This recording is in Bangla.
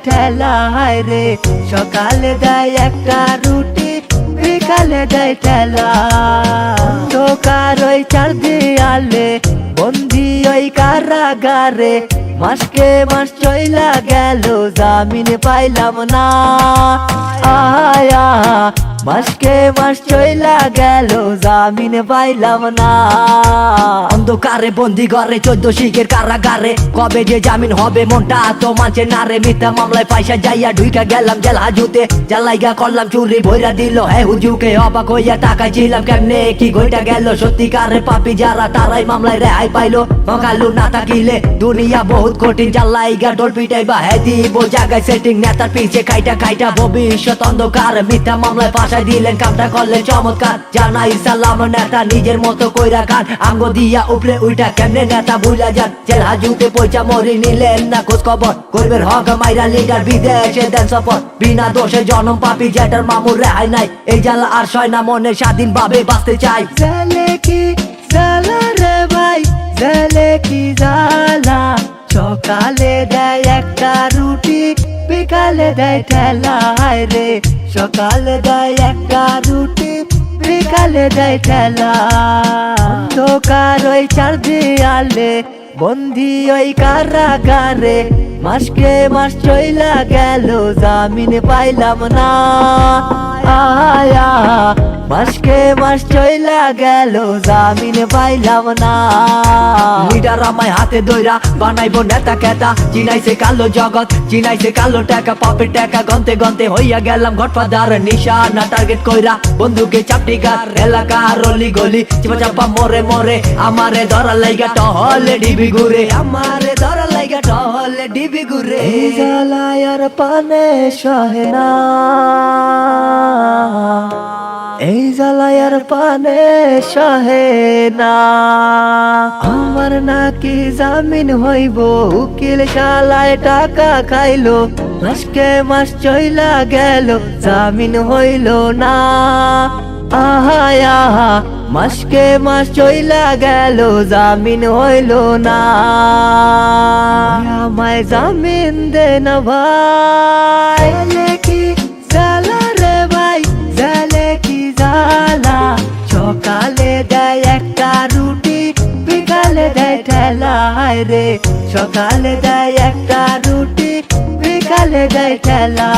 ঠেলা হায় রে, সকালে দেয় একটা রুটি, বিকালে দেয় ঠেলা। অন্ধকার ওই চার দেয়ালে, বন্দি ওই কারাগারে, মাসকে মাস চইলা গেল, জামিন পাইলাম না। আয়া মাসকে মাস চইলা গেল, জামিন পাইলাম না। অন্ধকারে বন্দি ঘরে 14 শিখের কারাগারে, কবে যে জামিন হবে মনটা তো মানছে না রে। মিথ্যা মামলায় পয়সা যাইয়া ঢুইকা গেলাম জেল হাজুতে, জ্বালাইগা করলাম চুরি ভইরা দিল হে হুজুকে। অবাক হইয়া তাকাইছিলাম কেমনে কি ঘইটা গেল, সত্যিকারে পাপি যারা তারাই মামলায় রেহাই পাইলো। মগালু না থাকিলে দুনিয়া বহুত কঠিন, জ্বালাইগা ডোল পিটাইবা হে দিব জায়গায় সেটিং। নেতার পিছে খাইটা খাইটা ভবিষ্যৎ অন্ধকার, মিথ্যা মামলায় ফাঁসাই দিলেন কামটা করলেন চমৎকার। জানাই সালাম নেতা নিজের মতো কইরা খান, আঙ্গ দিয়া উপরে উইটা কেমনে নেতা ভুলা যান। জেল হাজুতে পয়সা মরি নিলেন না খোঁজ খবর, গরিবের হক মাইরা লিডার বিদেশে দেন সফর। বিনা দোষে জনম পাপি যেটার মামুর রেহাই নাই, এই জ্বালা আর সয় না মনে স্বাধীন ভাবে বাঁচতে চাই। জেলে কি জ্বালা রে ভাই, জেলে কি জ্বালা, সকালে দেয় একটা রুটি, বিকালে দেয় ঠেলা হায় রে, সকালে দেয় একটা রুটি, বিকালে দেয় ঠেলা। অন্ধকার ওই চার দেয়ালে, বন্দি ওই কারাগারে, মাসকে মাস চইলা গেল, জামিন পাইলাম না। আয়া মাসকে মাস চইলা গেল, জামিন পাইলাম না। লিডার আমায় হাতে দইরা বানাইবো নেতা কেতা, চিনাইছে কালো জগৎ, চিনাইছে কালো টাকা, পাপের টাকা গন্তে গন্তে হইয়া গেলাম গডফাদার। নিশানা টার্গেট কইরা বন্ধুকে চাপটি গার, এলাকার অলি গলি চিপা চাপা মরে মরে, আমারে ধরা লাইগা টহলে ডিবি ঘুরে, আমারে ধরা লাইগা টহলে ডিবি ঘুরে। এই জ্বালায় আর পানে সহে না, এই জ্বালায় আর পানে সহে না। আমার নাকি জামিন হইব, উকিল শালায় টাকা খাইলো, মাসকে মাস চইলা গেল, জামিন হইল না। আহা মাসকে মাস চইলা গেল, জামিন হইল না। আমায় জামিন দে না ভাই, জেলে কি জ্বালা রে ভাই, জেলে কি জ্বালা, সকালে দেয় একটা রুটি, বিকালে দেয় ঠেলা হায় রে, সকালে দেয় একটা রুটি, বিকালে দেয় ঠেলা।